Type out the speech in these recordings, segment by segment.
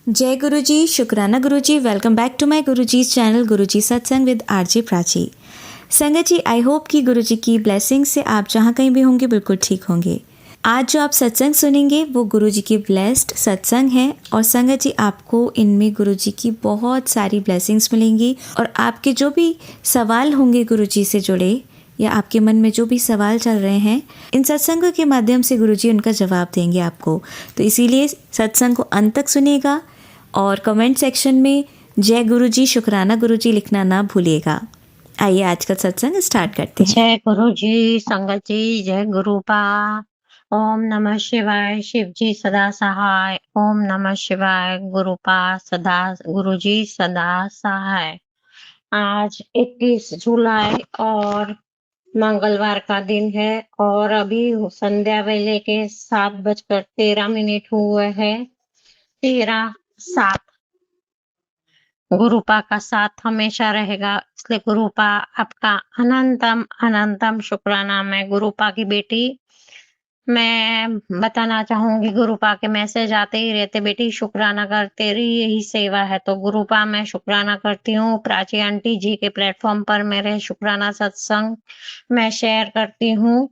जय गुरु जी, शुक्राना गुरु जी। Welcome back to my Guru ji channel गुरु जी सत्संग विद आरजे प्राची। संगत जी, आई होप कि गुरु जी की ब्लेसिंग से आप जहाँ कहीं भी होंगे बिल्कुल ठीक होंगे। आज जो आप सत्संग सुनेंगे वो गुरु जी की ब्लेस्ड सत्संग है और संगत जी आपको इनमें गुरु जी की बहुत सारी ब्लेसिंग्स मिलेंगी और आपके जो भी सवाल होंगे गुरु जी से जुड़े या आपके मन में जो भी सवाल चल रहे हैं, इन सत्संगों के माध्यम से गुरुजी उनका जवाब देंगे आपको। तो इसीलिए सत्संग को अंत तक सुनिएगा और कमेंट सेक्शन में जय गुरुजी, शुक्राना गुरुजी लिखना ना भूलिएगा। आइए आज का सत्संग स्टार्ट करते हैं। जय गुरु जी, संगत जी, जय गुरुपा। ओम नमः शिवाय, शिव जी सदा सहाय। ओम नमः शिवाय, गुरुपा सदा, गुरु जी सदा सहाय। आज 21 जुलाई और मंगलवार का दिन है और अभी संध्या वेले के 7:13 हुए हैं। 13-7 गुरुपा का साथ हमेशा रहेगा, इसलिए गुरुपा आपका अनंतम अनंतम शुक्राना। मैं गुरुपा की बेटी, मैं बताना चाहूंगी, गुरुपा के मैसेज आते ही रहते, बेटी शुक्राना कर, तेरी यही सेवा है। तो गुरुपा मैं शुक्राना करती हूँ। प्राची आंटी जी के प्लेटफॉर्म पर मेरे शुक्राना सत्संग मैं शेयर करती हूँ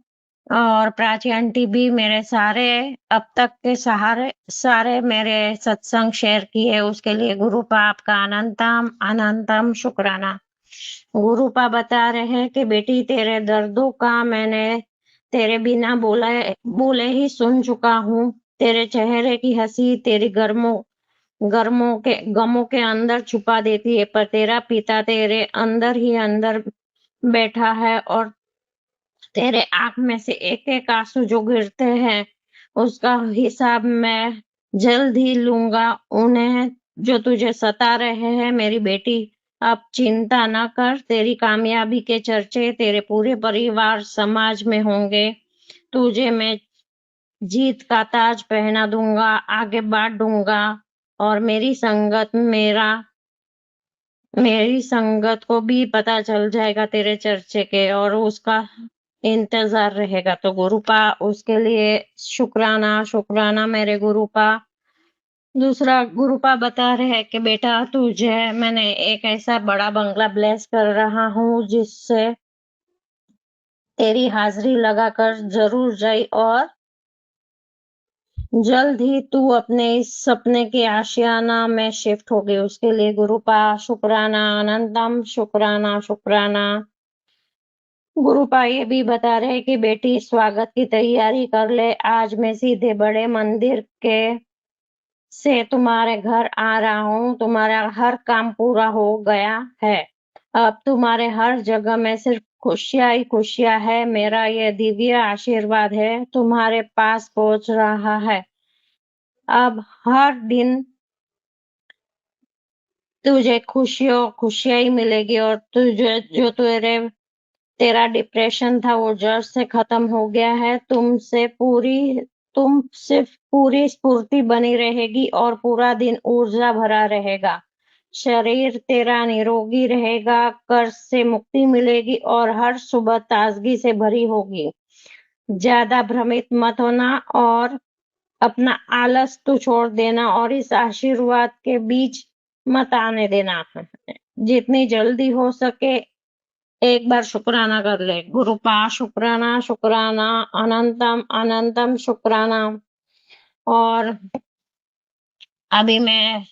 और प्राची आंटी भी मेरे सारे अब तक के सारे मेरे सत्संग शेयर किए, उसके लिए गुरुपा आपका अनंतम अनंतम शुक्राना। गुरुपा बता रहे हैं कि बेटी तेरे दर्दों का मैंने तेरे बिना बोले ही सुन चुका हूँ। तेरे चेहरे की हंसी तेरी गमों के अंदर छुपा देती है, पर तेरा पिता तेरे अंदर ही अंदर बैठा है और तेरे आंख में से एक एक आंसू जो गिरते हैं उसका हिसाब मैं जल्द ही लूंगा। उन्हें जो तुझे सता रहे हैं मेरी बेटी, अब चिंता न कर, तेरी कामयाबी के चर्चे तेरे पूरे परिवार समाज में होंगे। तुझे मैं जीत का ताज पहना दूंगा, आगे बढ़ दूंगा और मेरी संगत को भी पता चल जाएगा तेरे चर्चे के और उसका इंतजार रहेगा। तो गुरुपा उसके लिए शुक्राना शुक्राना मेरे गुरुपा। दूसरा, गुरुपा बता रहे हैं कि बेटा तुझे मैंने एक ऐसा बड़ा बंगला ब्लेस कर रहा हूँ जिससे तेरी हाजिरी लगाकर जरूर जाई और जल्द ही तू अपने इस सपने के आशियाना में शिफ्ट होगी। उसके लिए गुरुपा शुक्राना, अनंतम शुक्राना शुक्राना। गुरुपा ये भी बता रहे कि बेटी स्वागत की तैयारी कर ले, आज मैं सीधे बड़े मंदिर के से तुम्हारे घर आ रहा हूँ। तुम्हारा हर काम पूरा हो गया है, अब तुम्हारे हर जगह में सिर्फ खुशियां ही खुशियां है। मेरा ये दिव्य आशीर्वाद है तुम्हारे पास पहुंच रहा है। अब हर दिन तुझे खुशियां ही मिलेगी और तुझे जो तेरा डिप्रेशन था वो जड़ से खत्म हो गया है। तुम सिर्फ पूरी स्फूर्ति बनी रहेगी और पूरा दिन ऊर्जा भरा रहेगा। शरीर तेरा निरोगी रहेगा, कर्ज से मुक्ति मिलेगी और हर सुबह ताजगी से भरी होगी। ज्यादा भ्रमित मत होना और अपना आलस तो छोड़ देना और इस आशीर्वाद के बीच मत आने देना। जितनी जल्दी हो सके एक बार शुक्राना कर ले। गुरुपा शुक्राना शुक्राना, अनंतम अनंतम शुक्राना। और अभी मैं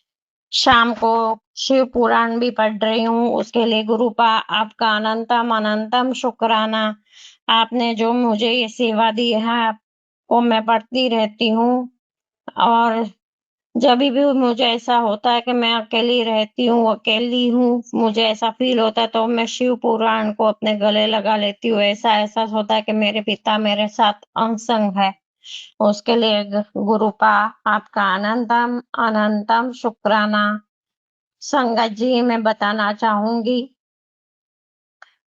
शाम को शिव पुराण भी पढ़ रही हूँ, उसके लिए गुरुपा आपका अनंतम अनंतम शुक्राना। आपने जो मुझे ये सेवा दी है वो मैं पढ़ती रहती हूँ और जब भी मुझे ऐसा होता है कि मैं अकेली हूँ, मुझे ऐसा फील होता है तो मैं शिव पुराण को अपने गले लगा लेती हूँ। ऐसा एहसास होता है कि मेरे पिता मेरे साथ अंग संग है। उसके लिए गुरुपा आपका अनंतम अनंतम शुक्राना। संगत जी, मैं बताना चाहूंगी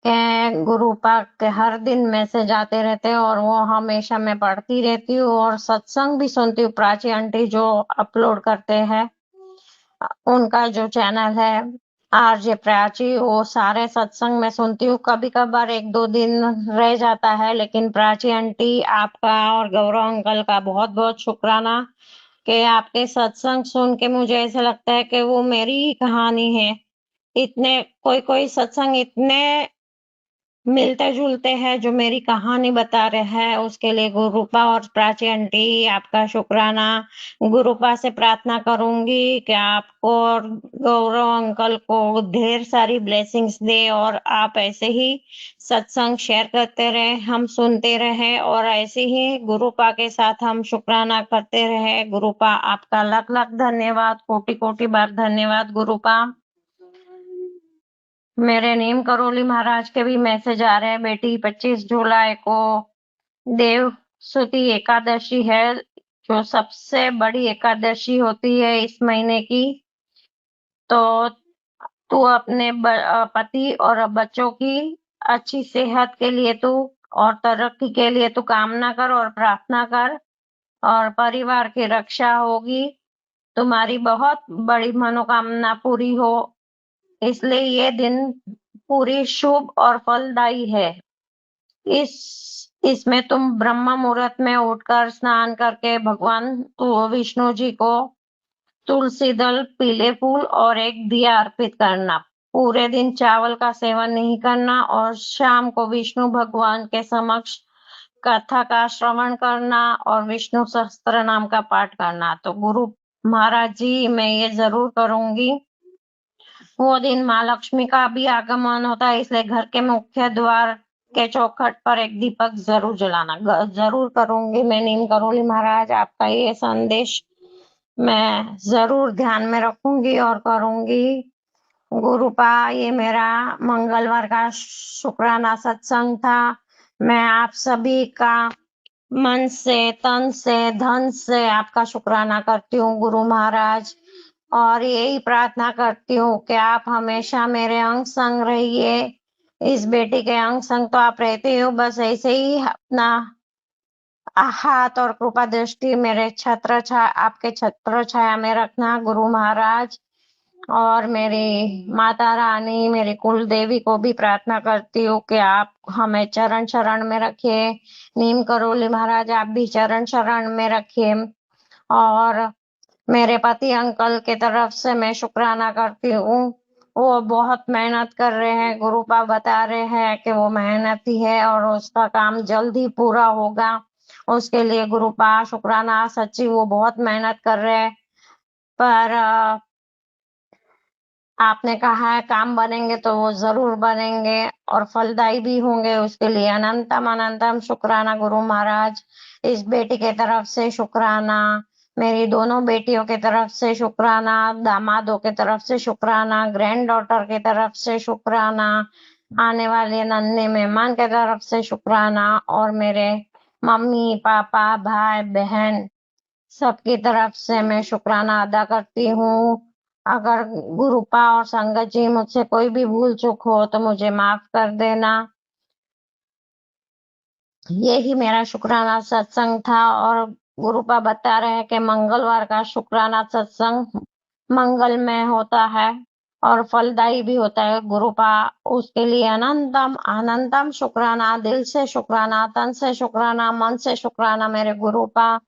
कि गुरुपा के हर दिन मैसेज आते रहते हैं और वो हमेशा मैं पढ़ती रहती हूँ और सत्संग भी सुनती हूँ। प्राची आंटी जो अपलोड करते हैं उनका जो चैनल है आरजे प्राची, वो सारे सत्संग मैं सुनती हूँ। कभी कभार 1-2 दिन रह जाता है, लेकिन प्राची आंटी आपका और गौरव अंकल का बहुत बहुत शुक्राना। कि आपके सत्संग सुन के मुझे ऐसा लगता है कि वो मेरी ही कहानी है। इतने कोई-कोई सत्संग इतने मिलते-जुलते हैं जो मेरी कहानी बता रहे हैं, उसके लिए गुरुपा और प्राची आंटी आपका शुक्राना। गुरुपा से प्रार्थना करूँगी कि आपको और गौरव अंकल को ढेर सारी ब्लेसिंग्स दे और आप ऐसे ही सत्संग शेयर करते रहें, हम सुनते रहें और ऐसे ही गुरुपा के साथ हम शुक्राना करते रहें। गुरुपा आपका लख-लख धन्यवाद, कोटि-कोटि बार धन्यवाद गुरुपा। मेरे नीम करोली महाराज के भी मैसेज आ रहे हैं, बेटी 25 जुलाई को देव सुती एकादशी है, जो सबसे बड़ी एकादशी होती है इस महीने की। तो तू अपने पति और बच्चों की अच्छी सेहत के लिए तू और तरक्की के लिए तू कामना कर और प्रार्थना कर और परिवार की रक्षा होगी। तुम्हारी बहुत बड़ी मनोकामना पूरी हो, इसलिए ये दिन पूरी शुभ और फलदायी है। इसमें तुम ब्रह्म मुहूर्त में उठकर स्नान करके भगवान तो विष्णु जी को तुलसी दल, पीले फूल और एक दिया अर्पित करना। पूरे दिन चावल का सेवन नहीं करना और शाम को विष्णु भगवान के समक्ष कथा का श्रवण करना और विष्णु सहस्त्र नाम का पाठ करना। तो गुरु महाराज जी मैं ये जरूर करूंगी। वो दिन माँ लक्ष्मी का भी आगमन होता है, इसलिए घर के मुख्य द्वार के चौखट पर एक दीपक जरूर जलाना। जरूर करूंगी मैं नीम करोली महाराज, आपका ये संदेश मैं जरूर ध्यान में रखूंगी और करूंगी। गुरुपा ये मेरा मंगलवार का शुक्राना सत्संग था। मैं आप सभी का मन से, तन से, धन से आपका शुक्राना करती हूँ गुरु महाराज और यही प्रार्थना करती हूँ कि आप हमेशा मेरे अंग संग रहिए। इस बेटी के अंग संग तो आप रहते हो, बस ऐसे ही अपना हाथ और कृपा दृष्टि मेरे आपके छत्र छाया में रखना गुरु महाराज। और मेरी माता रानी, मेरी कुल देवी को भी प्रार्थना करती हूँ कि आप हमें चरण शरण में रखिए। नीम करोली महाराज आप भी चरण शरण में रखिए। और मेरे पति अंकल की तरफ से मैं शुक्राना करती हूँ, वो बहुत मेहनत कर रहे हैं। गुरुपा बता रहे हैं कि वो मेहनती है और उसका काम जल्द ही पूरा होगा, उसके लिए गुरुपा शुक्राना। सच्ची वो बहुत मेहनत कर रहे हैं, पर आपने कहा है काम बनेंगे तो वो जरूर बनेंगे और फलदायी भी होंगे, उसके लिए अनंतम अनंतम शुक्राना गुरु महाराज। इस बेटी के तरफ से शुक्राना, मेरी दोनों बेटियों की तरफ से शुक्राना, दामादों की तरफ से शुक्राना, ग्रैंड डॉटर की तरफ से शुक्राना, आने वाले नन्हे मेहमान की तरफ से शुक्राना और मेरे मम्मी पापा भाई बहन सबकी तरफ से मैं शुक्राना अदा करती हूँ। अगर गुरुपा और संगत जी मुझसे कोई भी भूल चूक हो तो मुझे माफ कर देना। यही मेरा शुक्राना सत्संग था और गुरुपा बता रहे हैं कि मंगलवार का शुक्राना सत्संग मंगलमय होता है और फलदायी भी होता है गुरुपा। उसके लिए अनंतम अनंतम शुक्राना, दिल से शुक्राना, तन से शुक्राना, मन से शुक्राना मेरे गुरुपा।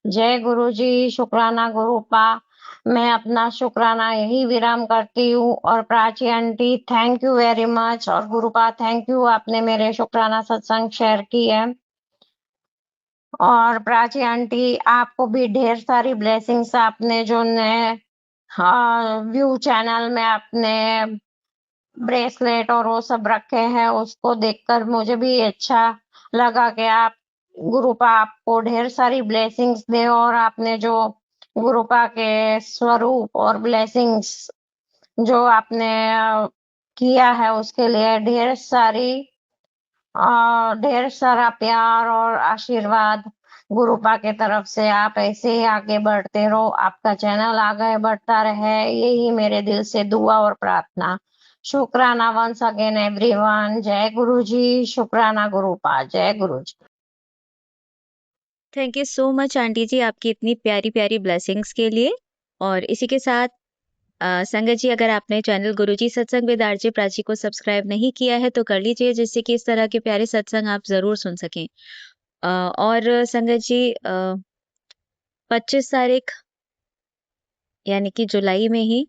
जय गुरु जी, शुक्राना गुरुपा। मैं अपना शुक्राना यही विराम करती हूँ और Prachi aunty thank you very much और गुरुपा थैंक यू, आपने मेरे शुक्राना सत्संग शेयर की है। और प्राची आंटी आपको भी ढेर सारी ब्लेसिंग्स, आपने जो नए व्यू चैनल में आपने ब्रेसलेट और वो सब रखे हैं उसको देखकर मुझे भी अच्छा लगा कि आप गुरुपा आपको ढेर सारी ब्लेसिंग्स दे और आपने जो गुरुपा के स्वरूप और ब्लेसिंग्स जो आपने किया है उसके लिए ढेर सारा प्यार और आशीर्वाद गुरुपा के तरफ से। आप ऐसे ही आगे बढ़ते रहो, आपका चैनल आगे बढ़ता रहे, यही मेरे दिल से दुआ और प्रार्थना। शुक्राना वंस अगेन एवरीवन। जय गुरु जी, शुक्राना गुरुपा, जय गुरु जी। Thank you so much aunty ji आपकी इतनी प्यारी प्यारी ब्लेसिंग्स के लिए। और इसी के साथ संगत जी अगर आपने चैनल गुरुजी सत्संग विद आरजे प्राची को सब्सक्राइब नहीं किया है तो कर लीजिए, जिससे कि इस तरह के प्यारे सत्संग आप जरूर सुन सकें। और संगत जी 25 तारीख यानी कि जुलाई में ही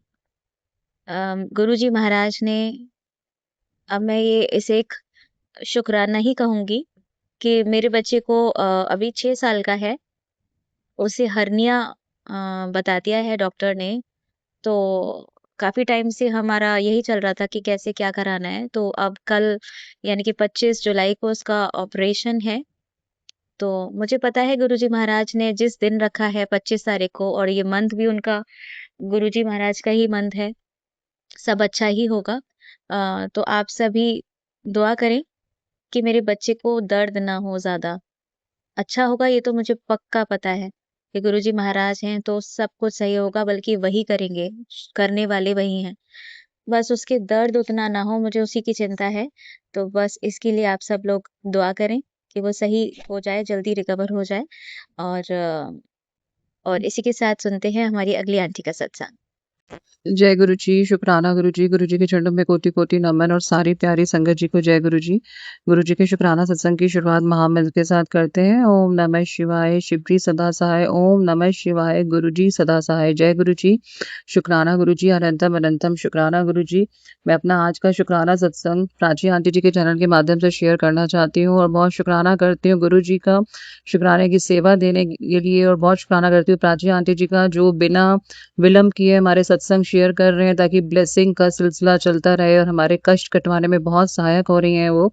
गुरुजी महाराज ने, अब मैं ये इसे एक शुक्राना ही कहूँगी कि मेरे बच्चे को अभी 6 साल का है, उसे हर्निया बता दिया है डॉक्टर ने। तो काफ़ी टाइम से हमारा यही चल रहा था कि कैसे क्या कराना है। तो अब कल यानी कि 25 जुलाई को उसका ऑपरेशन है। तो मुझे पता है गुरुजी महाराज ने जिस दिन रखा है 25 तारीख को, और ये मंथ भी उनका गुरुजी महाराज का ही मंथ है, सब अच्छा ही होगा। तो आप सभी दुआ करें कि मेरे बच्चे को दर्द ना हो ज़्यादा। अच्छा होगा ये तो मुझे पक्का पता है कि गुरुजी महाराज हैं तो सब कुछ सही होगा, बल्कि वही करेंगे, करने वाले वही हैं। बस उसके दर्द उतना ना हो, मुझे उसी की चिंता है। तो बस इसके लिए आप सब लोग दुआ करें कि वो सही हो जाए, जल्दी रिकवर हो जाए। और इसी के साथ सुनते हैं हमारी अगली आंटी का सत्संग। जय गुरु जी, शुक्राना गुरु जी के चरणों में कोटि-कोटि नमन और सारी प्यारी संगत जी को जय गुरु जी। गुरु जी के शुक्राना सत्संग की शुरुआत महामंत्र के साथ करते हैं। ओम नमः शिवाय, शिव जी सदा सहाय, ओम नमः शिवाय, गुरु जी सदा सहाय। जय गुरु जी, शुक्राना गुरु जी, अनंतम अनंतम शुक्राना गुरु जी। मैं अपना आज का शुक्राना सत्संग प्राची आंटी जी के चैनल के माध्यम से शेयर करना चाहती हूँ और बहुत शुक्राना करती हूँ गुरु जी का शुक्राने की सेवा देने के लिए, और बहुत शुक्राना करती हूँ प्राची आंटी जी का जो बिना विलंब किए हमारे सत्संग शेयर कर रहे हैं ताकि ब्लेसिंग का सिलसिला चलता रहे और हमारे कष्ट कटवाने में बहुत सहायक हो रही हैं वो।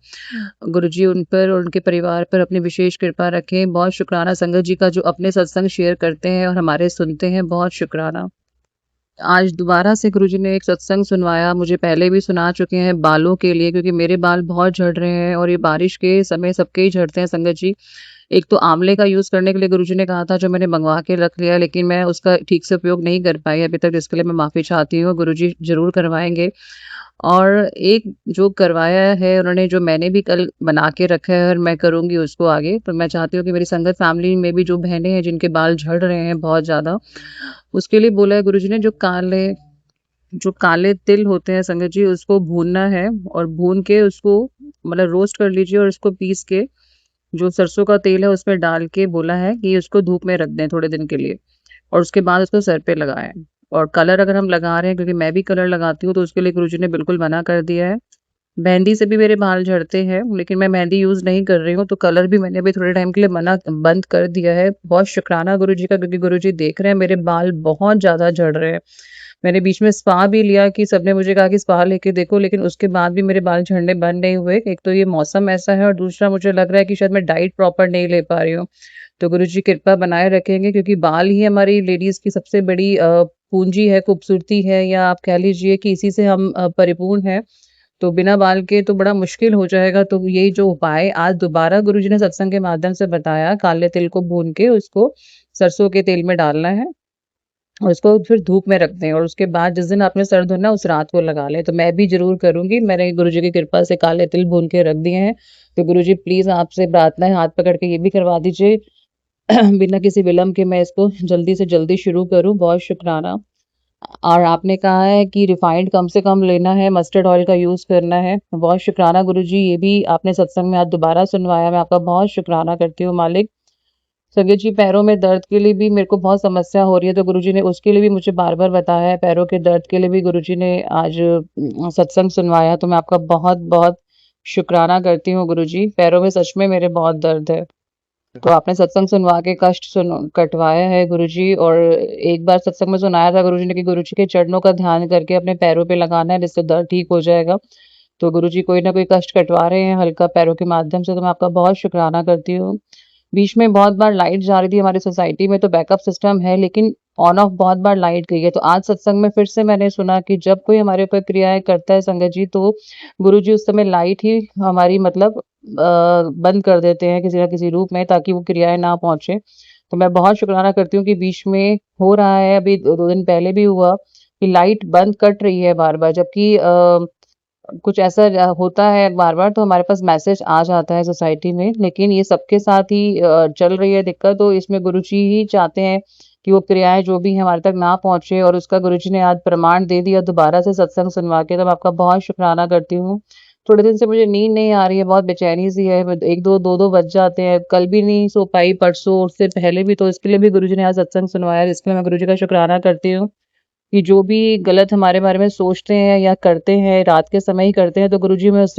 गुरुजी उन पर और उनके परिवार पर अपनी विशेष कृपा रखें। बहुत शुक्राना संगत जी का जो अपने सत्संग शेयर करते हैं और हमारे सुनते हैं, बहुत शुक्राना। आज दोबारा से गुरुजी ने एक सत्संग सुनवाया, मुझे पहले भी सुना चुके हैं बालों के लिए, क्योंकि मेरे बाल बहुत झड़ रहे हैं और ये बारिश के समय सबके ही झड़ते हैं संगत जी। एक तो आंवले का यूज़ करने के लिए गुरुजी ने कहा था, जो मैंने मंगवा के रख लिया, लेकिन मैं उसका ठीक से उपयोग नहीं कर पाई अभी तक, जिसके लिए मैं माफ़ी चाहती हूँ। गुरुजी ज़रूर करवाएँगे। और एक जो करवाया है उन्होंने, जो मैंने भी कल बना के रखा है और मैं करूँगी उसको आगे, तो मैं चाहती हूँ कि मेरी संगत फैमिली में भी जो बहनें हैं जिनके बाल झड़ रहे हैं बहुत ज़्यादा, उसके लिए बोला है गुरुजी ने, जो काले तिल होते हैं संगत जी, उसको भूनना है और भून के उसको मतलब रोस्ट कर लीजिए और उसको पीस के जो सरसों का तेल है उसमें डाल के बोला है कि उसको धूप में रख दें थोड़े दिन के लिए, और उसके बाद उसको सर पे लगाएं। और कलर अगर हम लगा रहे हैं, क्योंकि मैं भी कलर लगाती हूँ, तो उसके लिए गुरुजी ने बिल्कुल मना कर दिया है। मेहंदी से भी मेरे बाल झड़ते हैं, लेकिन मैं मेहंदी यूज़ नहीं कर रही हूँ, तो कलर भी मैंने अभी थोड़े टाइम के लिए मना बंद कर दिया है। बहुत शुक्राना गुरुजी का, क्योंकि गुरुजी देख रहे हैं मेरे बाल बहुत ज़्यादा झड़ रहे हैं। मैंने बीच में स्पा भी लिया कि सबने मुझे कहा कि स्पा लेके देखो, लेकिन उसके बाद भी मेरे बाल झड़ने बंद नहीं हुए। एक तो ये मौसम ऐसा है और दूसरा मुझे लग रहा है कि शायद मैं डाइट प्रॉपर नहीं ले पा रही हूँ। तो गुरुजी कृपा बनाए रखेंगे, क्योंकि बाल ही हमारी लेडीज़ की सबसे बड़ी पूँजी है, खूबसूरती है, या आप कह लीजिए कि इसी से हम परिपूर्ण हैं। तो बिना बाल के तो बड़ा मुश्किल हो जाएगा। तो यही जो उपाय आज दोबारा गुरुजी ने सत्संग के माध्यम से बताया, काले तिल को भून के उसको सरसों के तेल में डालना है और उसको फिर धूप में रख दें, और उसके बाद जिस दिन आपने सर धोना उस रात को लगा लें। तो मैं भी ज़रूर करूँगी। मैंने गुरुजी की कृपा से काले तिल भून के रख दिए हैं। तो गुरुजी प्लीज़ आपसे प्रार्थना है, हाथ पकड़ के ये भी करवा दीजिए बिना किसी विलंब के, मैं इसको जल्दी से जल्दी शुरू करूँ। बहुत शुक्राना। और आपने कहा है कि रिफाइंड कम से कम लेना है, मस्टर्ड ऑयल का यूज़ करना है। बहुत शुक्राना गुरुजी, ये भी आपने सत्संग में आज दोबारा सुनवाया। मैं आपका बहुत शुक्राना करती हूँ मालिक। संगत जी, पैरों में दर्द के लिए भी मेरे को बहुत समस्या हो रही है, तो गुरुजी ने उसके लिए भी मुझे बार-बार बताया है। पैरों के दर्द के लिए भी गुरुजी ने आज सत्संग सुनवाया, तो मैं आपका बहुत-बहुत शुक्राना करती हूँ गुरुजी। पैरों में सच में मेरे बहुत दर्द है। तो आपने सत्संग सुनवा के कष्ट कटवाया है गुरुजी। और एक बार सत्संग में सुनाया था गुरुजी ने कि गुरुजी के चरणों का ध्यान करके अपने पैरों पे लगाना है, जिससे दर्द ठीक हो जाएगा। तो गुरुजी कोई ना कोई कष्ट कटवा रहे हैं हल्का पैरों के माध्यम से, तो मैं आपका बहुत शुक्राना करती हूँ। बीच में बहुत बार लाइट जा रही थी हमारी सोसाइटी में, तो बैकअप सिस्टम है, लेकिन ऑन ऑफ बहुत बार लाइट गई है। तो आज सत्संग में फिर से मैंने सुना कि जब कोई हमारे ऊपर क्रियाएं करता है संगत जी, तो गुरुजी उस समय लाइट ही हमारी मतलब बंद कर देते हैं किसी ना किसी रूप में, ताकि वो क्रियाएं ना पहुंचे। तो मैं बहुत शुक्राना करती हूँ कि बीच में हो रहा है, अभी 2 दिन पहले भी हुआ कि लाइट बंद कट रही है बार बार, जबकि कुछ ऐसा होता है बार बार, तो हमारे पास मैसेज आ जाता है सोसाइटी में, लेकिन ये सबके साथ ही चल रही है दिक्कत। तो इसमें गुरुजी ही चाहते हैं कि वो क्रियाएं जो भी हैं हमारे तक ना पहुंचे, और उसका गुरुजी ने आज प्रमाण दे दिया दोबारा से सत्संग सुनवा के। तो मैं आपका बहुत शुक्राना करती हूँ थोड़े दिन से मुझे नींद नहीं आ रही है, बहुत बेचैनी सी है, 1-2 बज जाते हैं, कल भी नहीं सो पाई, परसों, उससे पहले भी, तो इसके लिए भी गुरुजी ने आज सत्संग सुनवाया, जिसके लिए मैं गुरुजी का शुक्राना करती हूँ कि जो भी गलत हमारे बारे में सोचते हैं या करते हैं, रात के समय ही करते हैं, तो गुरुजी हमें उस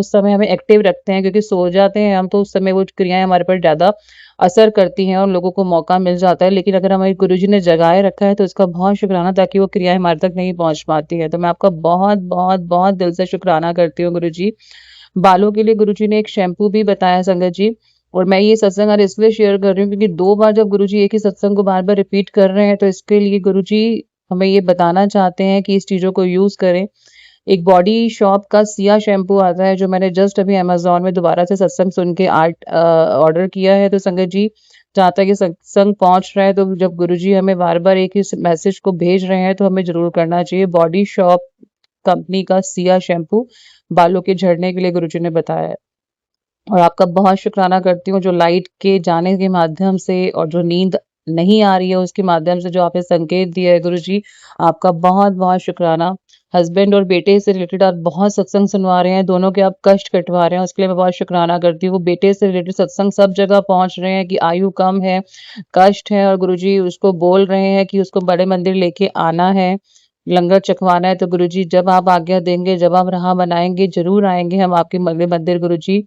समय हमें एक्टिव रखते हैं, क्योंकि सो जाते हैं हम तो उस समय वो क्रियाएँ हमारे पर ज़्यादा असर करती हैं और लोगों को मौका मिल जाता है। लेकिन अगर हमें गुरुजी ने जगाए रखा है तो इसका बहुत शुक्राना, ताकि वो क्रियाएँ हमारे तक नहीं पहुँच पाती हैं। तो मैं आपका बहुत दिल से शुक्राना करती हूँ गुरुजी। बालों के लिए गुरुजी ने एक शैम्पू भी बताया संगत जी, और मैं ये सत्संग आज इसलिए शेयर कर रही हूँ क्योंकि 2 बार जब गुरुजी एक ही सत्संग को बार-बार रिपीट कर रहे हैं, तो इसके लिए गुरुजी हमें ये बताना चाहते हैं कि इस चीज़ों को यूज़ करें। एक बॉडी शॉप का सिया शैम्पू आता है, जो मैंने जस्ट अभी अमेज़न में दोबारा से सत्संग सुन के ऑर्डर किया है। तो संगत जी, जहाँ तक ये सत्संग पहुँच रहा है, तो जब गुरुजी हमें बार-बार एक ही मैसेज को भेज रहे हैं, तो हमें ज़रूर करना चाहिए। बॉडी शॉप कंपनी का सिया शैम्पू बालों के झड़ने के लिए गुरुजी ने बताया है। और आपका बहुत शुक्राना करती हूँ, जो लाइट के जाने के माध्यम से और जो नींद नहीं आ रही है उसके माध्यम से जो आपने संकेत दिया है गुरुजी, आपका बहुत शुक्राना। हस्बैंड और बेटे से रिलेटेड आप बहुत सत्संग सुनवा रहे हैं, दोनों के आप कष्ट कटवा रहे हैं, उसके लिए मैं बहुत शुक्राना करती हूँ। बेटे से रिलेटेड सत्संग सब जगह पहुँच रहे हैं कि आयु कम है, कष्ट है, और गुरुजी उसको बोल रहे हैं कि उसको बड़े मंदिर लेके आना है, लंगर चखवाना है। तो गुरुजी, जब आप आज्ञा देंगे, जब आप राह बनाएँगे, ज़रूर आएँगे हम आपके मंदिर गुरुजी।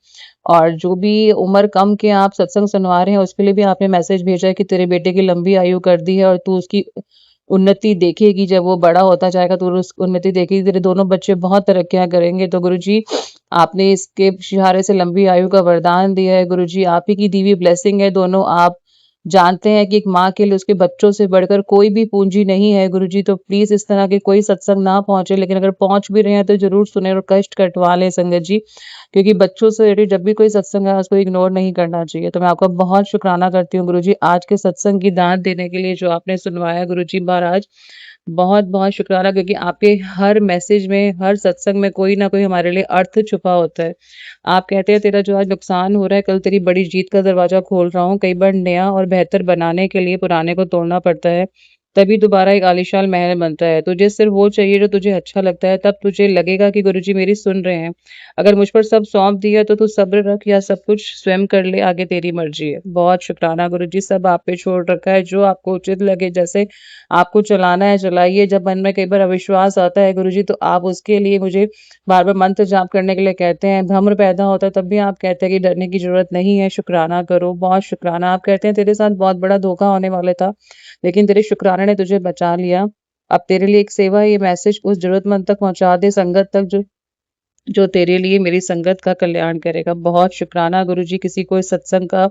और जो भी उम्र कम के आप सत्संग सुनवा रहे हैं, उसके लिए भी आपने मैसेज भेजा है कि तेरे बेटे की लंबी आयु कर दी है और तू उसकी उन्नति देखेगी, जब वो बड़ा होता जाएगा तो उस उन्नति देखेगी, तेरे दोनों बच्चे बहुत तरक्कियाँ करेंगे। तो गुरुजी, आपने इसके इशारे से लंबी आयु का वरदान दिया है गुरुजी, आप ही की दी हुई ब्लेसिंग है दोनों। आप जानते हैं कि एक माँ के लिए उसके बच्चों से बढ़कर कोई भी पूंजी नहीं है गुरुजी, तो प्लीज़ इस तरह के कोई सत्संग ना पहुँचे, लेकिन अगर पहुँच भी रहे हैं तो ज़रूर सुनें और कष्ट कटवा लें संगत जी, क्योंकि बच्चों से रिलेटेड जब भी कोई सत्संग है उसको इग्नोर नहीं करना चाहिए। तो मैं आपका बहुत शुक्राना करती हूँ गुरुजी, आज के सत्संग की दात देने के लिए जो आपने सुनवाया गुरुजी महाराज। बहुत शुक्राना, क्योंकि आपके हर मैसेज में, हर सत्संग में कोई ना कोई हमारे लिए अर्थ छुपा होता है। आप कहते हैं तेरा जो आज नुकसान हो रहा है, कल तेरी बड़ी जीत का दरवाजा खोल रहा हूँ। कई बार नया और बेहतर बनाने के लिए पुराने को तोड़ना पड़ता है, तभी दोबारा एक आलीशान महल बनता है। तुझे सिर्फ वो चाहिए जो तुझे अच्छा लगता है, तब तुझे लगेगा कि गुरुजी मेरी सुन रहे हैं। अगर मुझ पर सब सौंप दिया तो तू सब्र रख, या सब कुछ स्वयं कर ले, आगे तेरी मर्जी है। बहुत शुक्राना गुरुजी, सब आप पे छोड़ रखा है, जो आपको उचित लगे, जैसे आपको चलाना है चलाइए। जब मन में कई बार अविश्वास आता है गुरुजी, तो आप उसके लिए मुझे बार-बार मंत्र जाप करने के लिए कहते हैं। भ्रम पैदा होता है तब भी आप कहते हैं कि डरने की ज़रूरत नहीं है, शुक्राना करो। बहुत शुक्राना। आप कहते हैं तेरे साथ बहुत बड़ा धोखा होने वाला था, लेकिन तेरे शुक्राने ने तुझे बचा लिया। अब तेरे लिए एक सेवा है, ये मैसेज उस ज़रूरतमंद तक पहुँचा दे, संगत तक, जो जो तेरे लिए मेरी संगत का कल्याण करेगा। बहुत शुक्राना गुरुजी, किसी को इस सत्संग का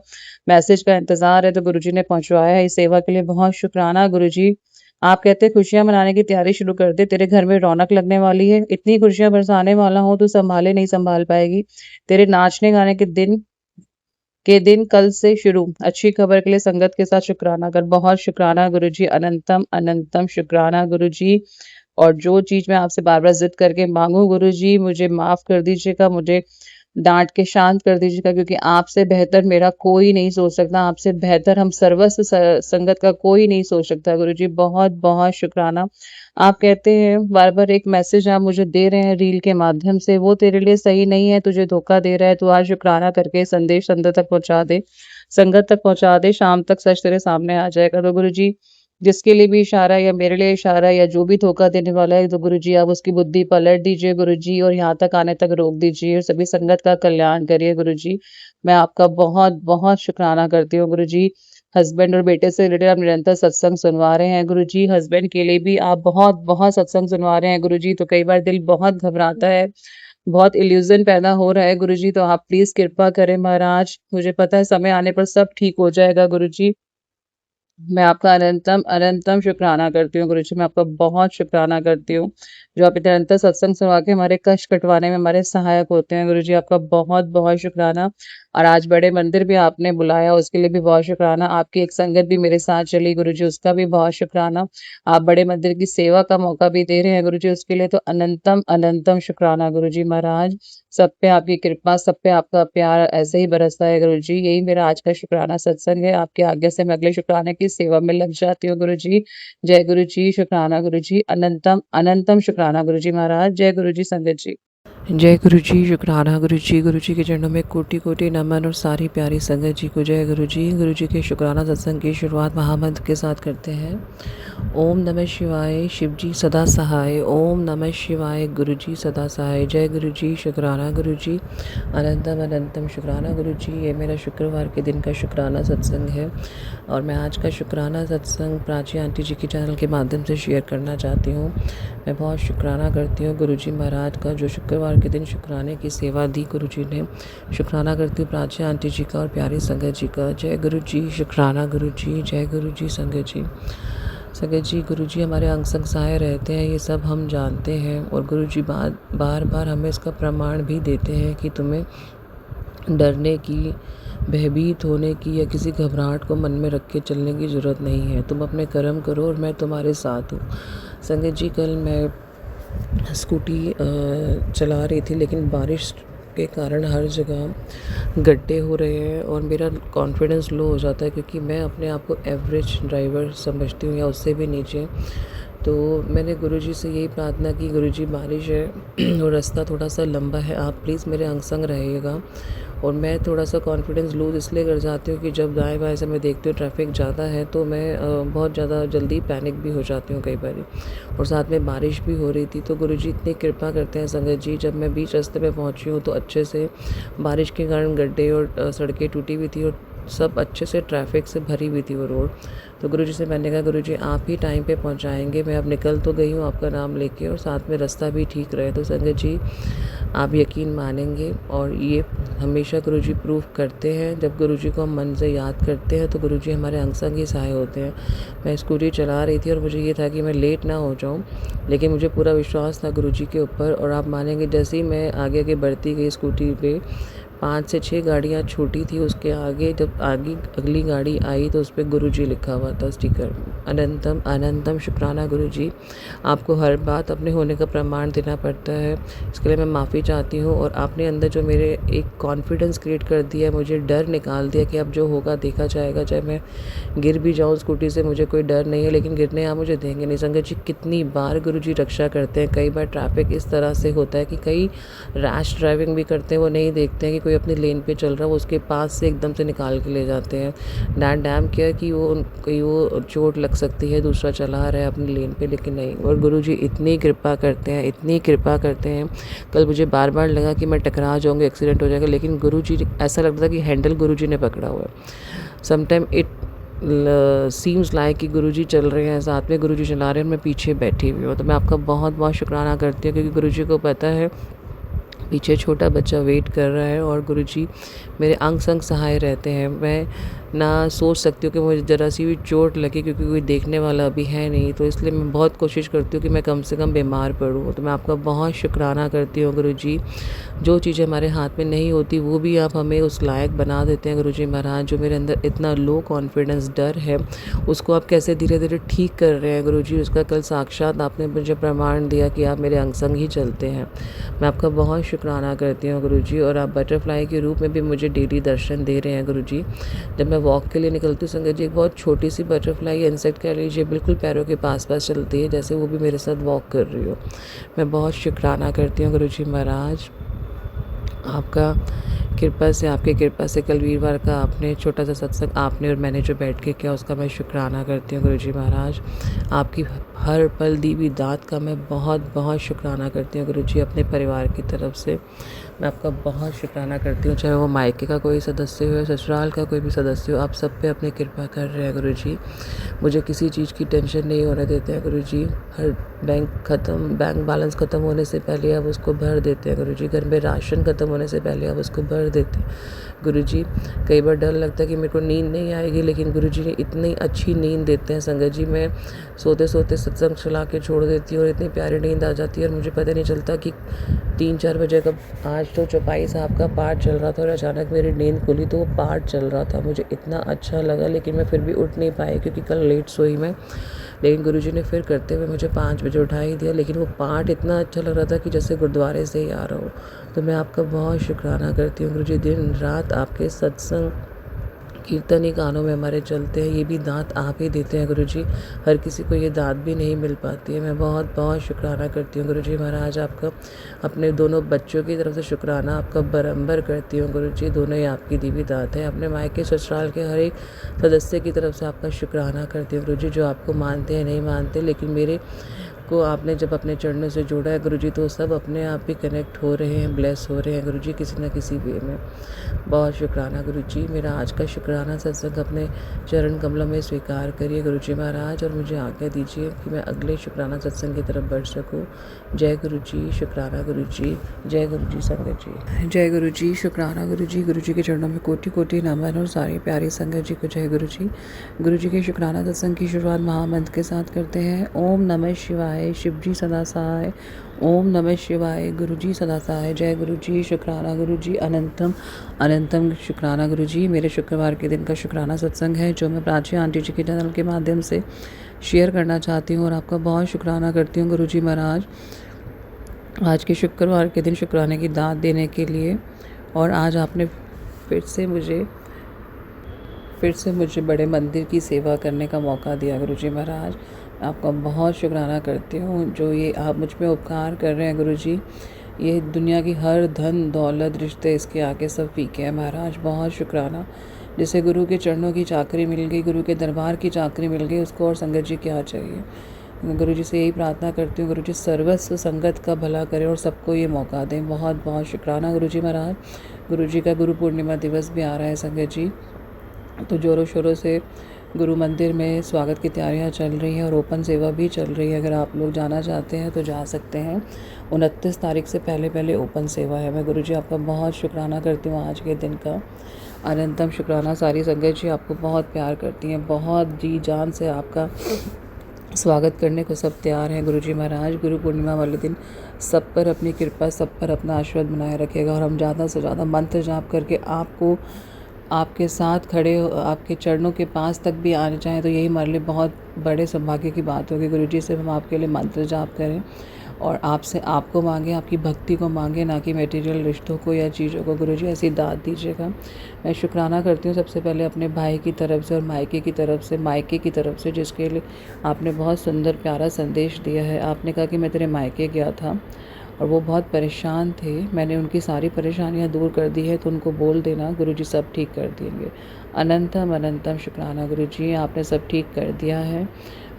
मैसेज का इंतज़ार है तो गुरुजी ने पहुँचवाया है। इस सेवा के लिए बहुत शुक्राना गुरुजी। आप कहते हैं खुशियाँ मनाने की तैयारी शुरू कर दे, तेरे घर में रौनक लगने वाली है। इतनी खुशियाँ बरसाने वाला हूँ, तू सँभाले नहीं सँभाल पाएगी। तेरे नाचने गाने के दिन कल से शुरू। अच्छी खबर के लिए संगत के साथ शुक्राना कर। बहुत शुक्राना गुरुजी, अनंतम शुक्राना गुरुजी। और जो चीज़ मैं आपसे बार-बार ज़िद करके माँगूँ गुरुजी, मुझे माफ़ कर दीजिएगा, मुझे डाँट के शांत कर दीजिएगा, क्योंकि आपसे बेहतर मेरा कोई नहीं सोच सकता, आपसे बेहतर हम सर्वस्व संगत का कोई नहीं सोच सकता गुरुजी। बहुत शुक्राना। आप कहते हैं बार-बार एक मैसेज आप मुझे दे रहे हैं रील के माध्यम से, वो तेरे लिए सही नहीं है, तुझे धोखा दे रहा है। तू आज शुक्राना करके संदेश संगत तक पहुँचा दे, संगत तक पहुँचा दे, शाम तक सच तेरे सामने आ जाएगा। तो गुरुजी, जिसके लिए भी इशारा है या मेरे लिए इशारा है या जो भी धोखा देने वाला है, तो गुरुजी आप उसकी बुद्धि पलट दीजिए गुरुजी, और यहाँ तक आने तक रोक दीजिए, और सभी संगत का कल्याण करिए गुरुजी। मैं आपका बहुत शुक्राना करती हूँ गुरुजी। हस्बैंड और बेटे से रिलेटेड आप निरंतर सत्संग सुनवा रहे हैं गुरुजी, हस्बैंड के लिए भी आप बहुत सत्संग सुनवा रहे हैं गुरुजी, तो कई बार दिल बहुत घबराता है, बहुत इल्यूज़न पैदा हो रहा है गुरुजी, तो आप प्लीज़ कृपा करें महाराज। मुझे पता है समय आने पर सब ठीक हो जाएगा गुरुजी। मैं आपका अनंतम शुक्राना करती हूँ गुरुजी, मैं आपका बहुत शुक्राना करती हूँ, जो आप निरंतर सत्संग सुनवा के हमारे कष्ट कटवाने में हमारे सहायक होते हैं गुरुजी। आपका बहुत शुक्राना। और आज बड़े मंदिर भी आपने बुलाया, उसके लिए भी बहुत शुक्राना। आपकी एक संगत भी मेरे साथ चली गुरुजी, उसका भी बहुत शुक्राना। आप बड़े मंदिर की सेवा का मौका भी दे रहे हैं गुरुजी, उसके लिए तो अनंतम शुक्राना गुरुजी महाराज। सब पे आपकी कृपा, सब पे आपका प्यार ऐसे ही बरसता है गुरुजी। यही मेरा आज का शुक्राना सत्संग है। आपकी आज्ञा से मैं अगले शुक्राने की सेवा में लग जाती हूँ गुरुजी। जय गुरुजी, शुक्राना गुरुजी, अनंतम शुक्राना गुरुजी महाराज। जय गुरुजी संगत जी। जय गुरु जी, शुक्राना गुरु जी के चरणों में कोटि कोटि नमन और सारी प्यारी संगत जी को जय गुरु जी के शुक्राना सत्संग की शुरुआत महामंत्र के साथ करते हैं। ओम नमः शिवाय, शिव जी सदा सहाय। ओम नमः शिवाय, गुरु जी सदा सहाय। जय गुरु जी, शुक्राना गुरु जी, अनंतम अनंतम शुक्राना गुरु जी। ये मेरा शुक्रवार के दिन का शुक्राना सत्संग है और मैं आज का शुक्राना सत्संग प्राची आंटी जी के चैनल के माध्यम से शेयर करना चाहती हूँ। मैं बहुत शुक्राना करती हूँ गुरु जी महाराज का, जो शुक्रवार के दिन शुक्राने की सेवा दी गुरु जी ने। शुक्राना करती हूँ प्राची आंटी जी का और प्यारी संगत जी का। जय गुरु जी, शुक्राना गुरु जी, जय गुरु जी संगत जी। संगत जी, गुरु जी हमारे अंग संग सहाय रहते हैं, ये सब हम जानते हैं और गुरु जी बार बार हमें इसका प्रमाण भी देते हैं कि तुम्हें डरने की, भयभीत होने की या किसी घबराहट को मन में रख के चलने की ज़रूरत नहीं है। तुम अपने कर्म करो और मैं तुम्हारे साथ हूँ। संगत जी, कल मैं स्कूटी चला रही थी, लेकिन बारिश के कारण हर जगह गड्ढे हो रहे हैं और मेरा कॉन्फिडेंस लो हो जाता है, क्योंकि मैं अपने आप को एवरेज ड्राइवर समझती हूँ या उससे भी नीचे। तो मैंने गुरुजी से यही प्रार्थना की, गुरुजी बारिश है और रास्ता थोड़ा सा लंबा है, आप प्लीज़ मेरे अंग संग रहिएगा। और मैं थोड़ा सा कॉन्फिडेंस लूज़ इसलिए कर जाती हूँ कि जब दाएं बाएं से मैं देखती हूँ ट्रैफिक ज़्यादा है तो मैं बहुत ज़्यादा जल्दी पैनिक भी हो जाती हूँ कई बार। और साथ में बारिश भी हो रही थी, तो गुरुजी इतनी कृपा करते हैं संगत जी, जब मैं बीच रास्ते पे पहुँची हूँ तो अच्छे से बारिश के कारण गड्ढे और सड़कें टूटी हुई थी और सब अच्छे से ट्रैफिक से भरी हुई थी वो रोड। तो गुरुजी से मैंने कहा, गुरुजी आप ही टाइम पे पहुंचाएंगे, मैं अब निकल तो गई हूँ आपका नाम लेके और साथ में रास्ता भी ठीक रहे। तो संगत जी, आप यकीन मानेंगे और ये हमेशा गुरुजी प्रूव करते हैं, जब गुरुजी को हम मन से याद करते हैं तो गुरुजी हमारे अंग संग ही सहाय होते हैं। मैं स्कूटी चला रही थी और मुझे ये था कि मैं लेट ना हो जाऊँ, लेकिन मुझे पूरा विश्वास था गुरुजी के ऊपर। और आप मानेंगे, जैसे ही मैं आगे आगे बढ़ती गई स्कूटी पे, 5 से 6 गाड़ियाँ छोटी थी, उसके आगे जब आगे अगली गाड़ी आई तो उस पर गुरुजी लिखा हुआ था स्टिकर। अनंतम अनंतम शुक्राना गुरुजी, आपको हर बात अपने होने का प्रमाण देना पड़ता है, इसके लिए मैं माफ़ी चाहती हूँ। और आपने अंदर जो मेरे एक कॉन्फिडेंस क्रिएट कर दिया, मुझे डर निकाल दिया कि अब जो होगा देखा जाएगा, चाहे मैं गिर भी जाऊँ स्कूटी से, मुझे कोई डर नहीं है, लेकिन गिरने आप मुझे देंगे नहीं। संगत जी, कितनी बार गुरुजी रक्षा करते हैं। कई बार ट्रैफिक इस तरह से होता है कि कई रैश ड्राइविंग भी करते हैं, वो नहीं देखते हैं कि कोई अपनी लेन पे चल रहा है, वो उसके पास से एकदम से निकाल के ले जाते हैं। डैम क्या कि वो चोट लग सकती है, दूसरा चला रहा है अपनी लेन पे, लेकिन नहीं। और गुरुजी इतनी कृपा करते हैं, इतनी कृपा करते हैं। कल मुझे बार बार लगा कि मैं टकरा जाऊँगी, एक्सीडेंट हो जाएगा, लेकिन गुरुजी ऐसा लगता था कि हैंडल गुरुजी ने पकड़ा हुआ है। समटाइम इट सीम्स लाइक कि गुरुजी चल रहे हैं, साथ में गुरुजी चला रहे हैं और मैं पीछे बैठी हुई हूँ। तो मैं आपका बहुत बहुत शुक्राना करती हूँ, क्योंकि गुरुजी को पता है पीछे छोटा बच्चा वेट कर रहा है और गुरुजी मेरे अंग संग सहाय रहते हैं। मैं ना सोच सकती हूँ कि मुझे ज़रा सी भी चोट लगे, क्योंकि कोई देखने वाला अभी है नहीं, तो इसलिए मैं बहुत कोशिश करती हूँ कि मैं कम से कम बीमार पड़ूँ। तो मैं आपका बहुत शुक्राना करती हूँ गुरुजी, जो चीज़ें हमारे हाथ में नहीं होती वो भी आप हमें उस लायक बना देते हैं गुरुजी महाराज। जो मेरे अंदर इतना लो कॉन्फिडेंस, डर है, उसको आप कैसे धीरे धीरे ठीक कर रहे हैं गुरुजी, उसका कल साक्षात आपने मुझे प्रमाण दिया कि आप मेरे अंग संग ही चलते हैं। मैं आपका बहुत शुक्राना करती हूँ गुरुजी। और आप बटरफ्लाई के रूप में भी मुझे डेली दर्शन दे रहे हैं गुरुजी। जब मैं वॉक के लिए निकलती हूँ संगत जी, एक बहुत छोटी सी बटरफ्लाई, इंसेक्ट कह लीजिए, बिल्कुल पैरों के पास चलती है, जैसे वो भी मेरे साथ वॉक कर रही हो। मैं बहुत शुक्राना करती हूँ गुरुजी महाराज, आपका कृपा से, आपकी कृपा से कल वीरवार का आपने छोटा सा सत्संग आपने और मैंने जो बैठ के किया, उसका मैं शुक्राना करती हूँ गुरुजी महाराज। आपकी हर पल दी हुई दात का मैं बहुत बहुत शुक्राना करती हूँ गुरुजी। अपने परिवार की तरफ से मैं आपका बहुत शुक्राना करती हूँ, चाहे वो मायके का कोई सदस्य हो, ससुराल का कोई भी सदस्य हो, आप सब पे अपनी कृपा कर रहे हैं गुरुजी। मुझे किसी चीज़ की टेंशन नहीं होने देते हैं गुरुजी। हर बैंक बैलेंस ख़त्म होने से पहले आप उसको भर देते हैं गुरुजी। घर में राशन ख़त्म होने से पहले आप उसको भर देते हैं गुरुजी। कई बार डर लगता है कि मेरे को नींद नहीं आएगी, लेकिन गुरुजी ने इतनी अच्छी नींद देते हैं संगत जी। मैं सोते सोते सत्संग चला के छोड़ देती हूँ और इतनी प्यारी नींद आ जाती है और मुझे पता नहीं चलता कि 3-4 बजे कब। आज तो चौपाई साहब का पाठ चल रहा था और अचानक मेरी नींद खुली तो वो पाठ चल रहा था, मुझे इतना अच्छा लगा, लेकिन मैं फिर भी उठ नहीं पाई क्योंकि कल लेट सोई मैं। लेकिन गुरुजी ने फिर करते हुए मुझे 5 बजे उठा ही दिया, लेकिन वो पाठ इतना अच्छा लग रहा था कि जैसे गुरुद्वारे से ही आ रहा हो। तो मैं आपका बहुत शुक्राना करती हूँ गुरुजी। दिन रात आपके सत्संग कीर्तन ही कानों में हमारे चलते हैं, ये भी दात आप ही देते हैं गुरुजी। हर किसी को ये दात भी नहीं मिल पाती है। मैं बहुत बहुत शुक्राना करती हूँ गुरुजी महाराज आपका। अपने दोनों बच्चों की तरफ से शुक्राना आपका बराबर करती हूँ गुरुजी। दोनों ही आपकी दी हुई दात है। अपने मायके ससुराल के हर एक सदस्य की तरफ से आपका शुक्राना करती हूँ गुरुजी, जो आपको मानते हैं नहीं मानते, लेकिन मेरे को आपने जब अपने चरणों से जोड़ा है गुरुजी, तो सब अपने आप ही कनेक्ट हो रहे हैं, ब्लेस हो रहे हैं गुरुजी, किसी न किसी वे में। बहुत शुक्राना गुरुजी। मेरा आज का शुक्राना सत्संग अपने चरण कमलों में स्वीकार करिए गुरुजी महाराज, और मुझे आज्ञा दीजिए कि मैं अगले शुक्राना सत्संग की तरफ बढ़ सकूं। जय गुरुजी, शुक्राना गुरुजी, जय गुरुजी संगत जी। जय गुरुजी, शुक्राना गुरुजी। गुरुजी के चरणों में कोटि कोटि नमन और सारी प्यारी संगत जी को जय गुरुजी। गुरुजी के शुक्राना सत्संग की शुरुआत महामंत्र के साथ करते हैं। ओम नमः शिवाय, शिवजी सदा सहाय। ओम नमः शिवाय, गुरुजी सदा सहाय। जय गुरुजी, शुक्राना गुरुजी। अनंतम अनंतम शुक्राना गुरुजी। मेरे शुक्रवार के दिन का शुक्राना सत्संग है, जो मैं प्राची आंटी जी के चैनल के माध्यम से शेयर करना चाहती हूँ, और आपका बहुत शुक्राना करती हूँ गुरुजी महाराज आज के शुक्रवार के दिन शुक्राने की दात देने के लिए। और आज आपने फिर से मुझे बड़े मंदिर की सेवा करने का मौका दिया गुरुजी महाराज। आपका बहुत शुक्राना करती हूँ, जो ये आप मुझ पे उपकार कर रहे हैं गुरुजी। ये दुनिया की हर धन दौलत रिश्ते इसके आगे सब फीके हैं महाराज। बहुत शुक्राना। जिसे गुरु के चरणों की चाकरी मिल गई, गुरु के दरबार की चाकरी मिल गई, उसको और संगत जी क्या चाहिए। गुरु जी से यही प्रार्थना करती हूँ, गुरु जी सर्वस्व संगत का भला करें और सबको ये मौका दें। बहुत बहुत शुक्राना गुरु जी महाराज। गुरु जी का गुरु पूर्णिमा दिवस भी आ रहा है संगत जी, तो ज़ोरों शोरों से गुरु मंदिर में स्वागत की तैयारियां चल रही हैं और ओपन सेवा भी चल रही है। अगर आप लोग जाना चाहते हैं तो जा सकते हैं। 29 तारीख से पहले ओपन सेवा है। मैं गुरुजी आपका बहुत शुक्राना करती हूँ आज के दिन का। अनंतम शुक्राना। सारी संगत जी आपको बहुत प्यार करती हैं, बहुत जी जान से आपका स्वागत करने को सब तैयार हैं गुरुजी महाराज। गुरु पूर्णिमा वाले दिन सब पर अपनी कृपा, सब पर अपना आशीर्वाद बनाए रखेगा, और हम ज़्यादा से ज़्यादा मंत्र जाप करके आपको आपके साथ खड़े आपके चरणों के पास तक भी आने चाहें तो यही हमारे लिए बहुत बड़े सौभाग्य की बात होगी गुरुजी से। हम आपके लिए मंत्र जाप करें और आपसे आपको मांगें, आपकी भक्ति को मांगें, ना कि मटेरियल रिश्तों को या चीज़ों को। गुरुजी ऐसी दात दीजिएगा। मैं शुक्राना करती हूँ सबसे पहले अपने भाई की तरफ से और मायके की तरफ से जिसके लिए आपने बहुत सुंदर प्यारा संदेश दिया है। आपने कहा कि मैं तेरे मायके गया था और वो बहुत परेशान थे, मैंने उनकी सारी परेशानियां दूर कर दी है, तो उनको बोल देना गुरुजी सब ठीक कर देंगे। अनंतम अनंतम शुक्राना गुरुजी, आपने सब ठीक कर दिया है।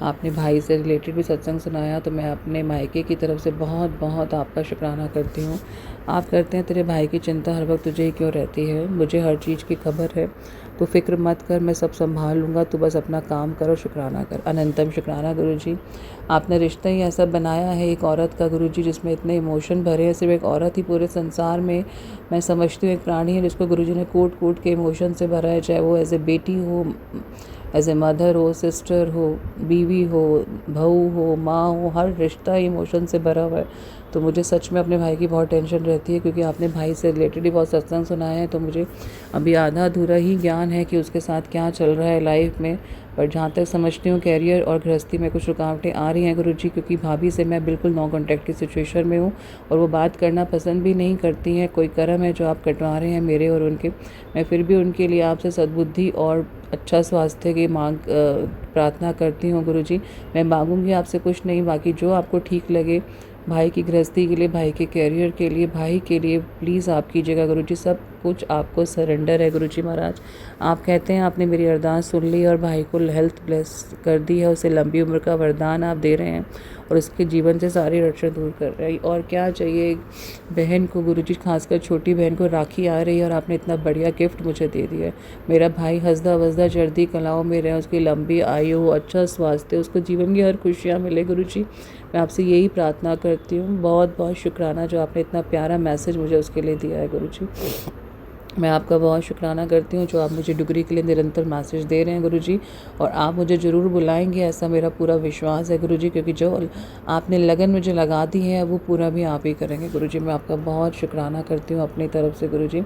आपने भाई से रिलेटेड भी सत्संग सुनाया, तो मैं अपने मायके की तरफ से बहुत बहुत आपका शुक्राना करती हूँ। आप करते हैं तेरे भाई की चिंता हर वक्त तुझे ही क्यों रहती है, मुझे हर चीज़ की खबर है, तो फिक्र मत कर, मैं सब संभाल लूँगा, तू बस अपना काम कर और शुक्राना कर। अनंतम शुक्राना गुरुजी। आपने रिश्ता ही ऐसा बनाया है एक औरत का गुरुजी, जिसमें इतने इमोशन भरे हैं। सिर्फ एक औरत ही पूरे संसार में मैं समझती हूँ एक प्राणी है जिसको गुरुजी ने कूट कूट के इमोशन से भरा है, चाहे वो एज ए बेटी हो, एज ए मदर हो, सिस्टर हो, बीवी हो, बहू हो, माँ हो, हर रिश्ता इमोशन से भरा हुआ है। तो मुझे सच में अपने भाई की बहुत टेंशन रहती है, क्योंकि आपने भाई से रिलेटेड ही बहुत सत्संग सुनाया है, तो मुझे अभी आधा अधूरा ही ज्ञान है कि उसके साथ क्या चल रहा है लाइफ में। पर जहाँ तक समझती हूँ कैरियर और गृहस्थी में कुछ रुकावटें आ रही हैं गुरुजी, क्योंकि भाभी से मैं बिल्कुल नो कॉन्टैक्ट की सिचुएशन में हूँ और वो बात करना पसंद भी नहीं करती हैं। कोई कर्म है जो आप कटवा रहे हैं मेरे और उनके। मैं फिर भी उनके लिए आपसे सद्बुद्धि और अच्छा स्वास्थ्य की मांग प्रार्थना करती हूँ गुरुजी। मैं मांगूंगी आपसे कुछ नहीं, बाकी जो आपको ठीक लगे भाई की गृहस्थी के लिए, भाई के कैरियर के लिए, भाई के लिए प्लीज़ आप कीजिएगा गुरुजी। सब कुछ आपको सरेंडर है गुरुजी महाराज। आप कहते हैं आपने मेरी अरदास सुन ली और भाई को हेल्थ ब्लेस कर दी है, उसे लंबी उम्र का वरदान आप दे रहे हैं और उसके जीवन से सारी अड़चन दूर कर रहे हैं। और क्या चाहिए एक बहन को गुरुजी, खासकर छोटी बहन को राखी आ रही है और आपने इतना बढ़िया गिफ्ट मुझे दे दिया है। मेरा भाई हंसदा वसदा चढ़ती कलाओं में रहे, उसकी लंबी आयु हो, अच्छा स्वास्थ्य, उसको जीवन की हर खुशियाँ मिले गुरुजी। मैं आपसे यही प्रार्थना करती हूँ। बहुत बहुत शुक्राना जो आपने इतना प्यारा मैसेज मुझे उसके लिए दिया है गुरुजी। मैं आपका बहुत शुक्राना करती हूँ जो आप मुझे डिग्री के लिए निरंतर मैसेज दे रहे हैं गुरुजी, और आप मुझे ज़रूर बुलाएंगे, ऐसा मेरा पूरा विश्वास है गुरुजी, क्योंकि जो आपने लगन मुझे लगा दी है वो पूरा भी आप ही करेंगे गुरुजी। मैं आपका बहुत शुक्राना करती हूँ अपनी तरफ से गुरुजी।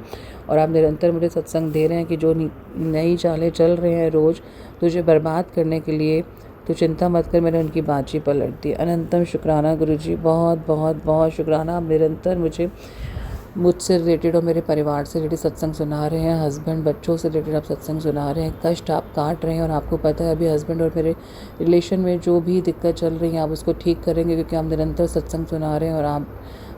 और आप निरंतर मुझे सत्संग दे रहे हैं कि जो नई चालें चल रहे हैं रोज़ तुझे बर्बाद करने के लिए, तो चिंता मत कर, मैंने उनकी बातचीत पलट दी। अनंतम शुक्राना गुरुजी, बहुत बहुत बहुत शुक्राना। आप निरंतर मुझे मुझसे रिलेटेड और मेरे परिवार से रिलेटेड सत्संग सुना रहे हैं, हस्बैंड बच्चों से रिलेटेड आप सत्संग सुना रहे हैं, कष्ट आप काट रहे हैं और आपको पता है अभी हस्बैंड और मेरे रिलेशन में जो भी दिक्कत चल रही है आप उसको ठीक करेंगे, क्योंकि हम निरंतर सत्संग सुना रहे हैं और आप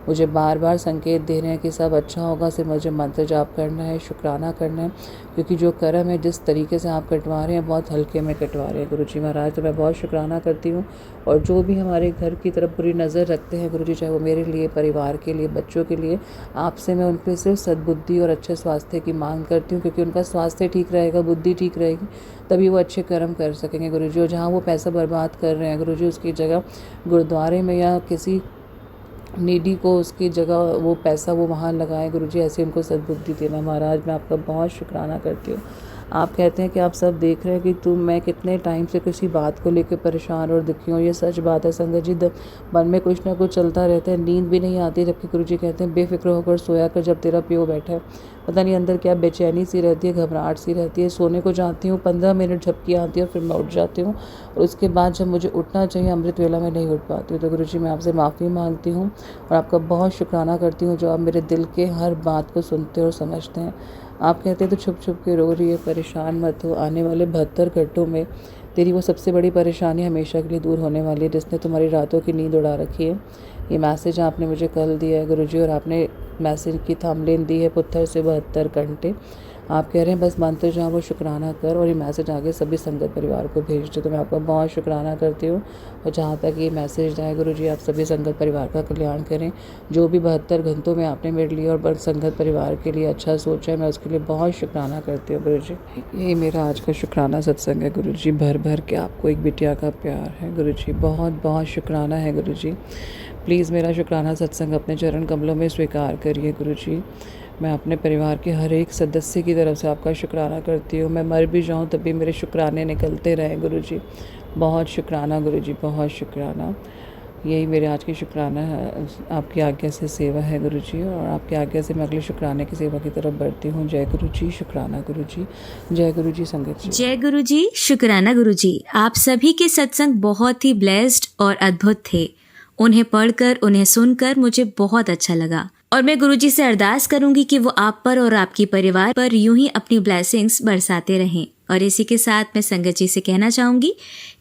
मुझे बार बार संकेत दे रहे हैं कि सब अच्छा होगा। सिर्फ मुझे मंत्र जाप करना है, शुक्राना करना है, क्योंकि जो कर्म है जिस तरीके से आप कटवा रहे हैं बहुत हल्के में कटवा रहे हैं गुरुजी महाराज। तो मैं बहुत शुक्राना करती हूँ। और जो भी हमारे घर की तरफ बुरी नज़र रखते हैं गुरुजी, चाहे वो मेरे लिए, परिवार के लिए, बच्चों के लिए, आपसे मैं उनके सिर्फ सद्बुद्धि और अच्छे स्वास्थ्य की मांग करती हूँ, क्योंकि उनका स्वास्थ्य ठीक रहेगा, बुद्धि ठीक रहेगी, तभी वो अच्छे कर्म कर सकेंगे गुरुजी। और जहाँ वो पैसा बर्बाद कर रहे हैं गुरुजी, उसकी जगह गुरुद्वारे में या किसी नीडी को उसकी जगह वो पैसा वो वहाँ लगाएं गुरुजी, ऐसे उनको सद्बुद्धि देना। महाराज मैं आपका बहुत शुक्राना करती हूँ। आप कहते हैं कि आप सब देख रहे हैं कि मैं कितने टाइम से किसी बात को लेकर परेशान और दुखी हूँ। ये सच बात है संगत जी, मन में कुछ ना कुछ चलता रहता है, नींद भी नहीं आती, जबकि गुरुजी कहते हैं बेफिक्र होकर सोया कर जब तेरा प्यो बैठा है। पता नहीं अंदर क्या बेचैनी सी रहती है, घबराहट सी रहती है। सोने को जाती हूँ, 15 मिनट झपकी आती है और फिर मैं उठ जाती हूँ, और उसके बाद जब मुझे उठना चाहिए अमृत वेला में नहीं उठ पाती हूँ। तो गुरुजी मैं आपसे माफ़ी मांगती हूँ और आपका बहुत शुक्राना करती हूँ जो आप मेरे दिल के हर बात को सुनते और समझते हैं। आप कहते हैं तो छुप छुप के रो रही है, परेशान मत हो, आने वाले 72 घंटों में तेरी वो सबसे बड़ी परेशानी हमेशा के लिए दूर होने वाली है जिसने तुम्हारी रातों की नींद उड़ा रखी है। ये मैसेज आपने मुझे कल दिया है गुरुजी, और आपने मैसेज की थंबनेल दी है पुत्तर से 72 घंटे। आप कह रहे हैं बस मंत्र जहाँ वो शुक्राना कर, और ये मैसेज आगे सभी संगत परिवार को भेज दो। तो मैं आपका बहुत शुक्राना करती हूँ। और जहाँ तक ये मैसेज जाए गुरुजी, आप सभी संगत परिवार का कल्याण करें। जो भी 72 घंटों में आपने मेरे लिए और संगत परिवार के लिए अच्छा सोचा है, मैं उसके लिए बहुत शुक्राना करती हूँ गुरुजी। यही मेरा आज का शुक्राना सत्संग है गुरुजी। भर भर के आपको एक बिटिया का प्यार है गुरुजी, बहुत बहुत शुक्राना है गुरुजी। प्लीज़ मेरा शुक्राना सत्संग अपने चरण कमलों में स्वीकार करिए गुरुजी। मैं अपने परिवार के हर एक सदस्य की तरफ से आपका शुक्राना करती हूँ। मैं मर भी जाऊँ तब भी मेरे शुक्राने निकलते रहें गुरुजी। बहुत शुक्राना गुरुजी, बहुत शुक्राना। यही मेरे आज की शुक्राना है, आपकी आज्ञा से सेवा है गुरुजी, और आपकी आज्ञा से मैं अगले शुक्राने की सेवा की तरफ बढ़ती हूँ। जय गुरुजी, शुक्राना गुरुजी, जय गुरुजी संगत जी। जय गुरुजी, शुक्राना गुरुजी। आप सभी के सत्संग बहुत ही ब्लेस्ड और अद्भुत थे। उन्हें पढ़कर, उन्हें सुनकर मुझे बहुत अच्छा लगा, और मैं गुरुजी से अरदास करूंगी कि वो आप पर और आपकी परिवार पर यूं ही अपनी ब्लेसिंग्स बरसाते रहें। और इसी के साथ मैं संगत जी से कहना चाहूंगी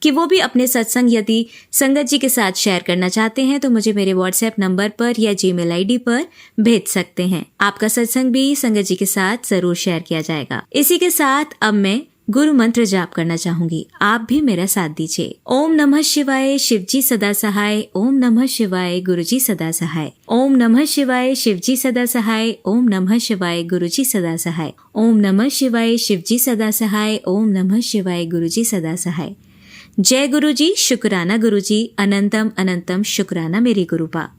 कि वो भी अपने सत्संग यदि संगत जी के साथ शेयर करना चाहते हैं तो मुझे मेरे व्हाट्सएप नंबर पर या जीमेल आईडी पर भेज सकते हैं। आपका सत्संग भी संगत जी के साथ जरूर शेयर किया जाएगा। इसी के साथ अब मैं गुरु मंत्र जाप करना चाहूंगी, आप भी मेरा साथ दीजिए। ओम नमः शिवाय, शिवजी सदा सहाय। ओम नमः शिवाय, गुरुजी सदा सहाय। ओम नमः शिवाय, शिवजी सदा सहाय। ओम नमः शिवाय, गुरुजी सदा सहाय। ओम नमः शिवाय, शिवजी सदा सहाय। ओम नमः शिवाय, गुरुजी सदा सहाय। जय गुरुजी, शुक्राना गुरुजी, अनंतम अनंतम शुक्राना मेरी गुरुपा।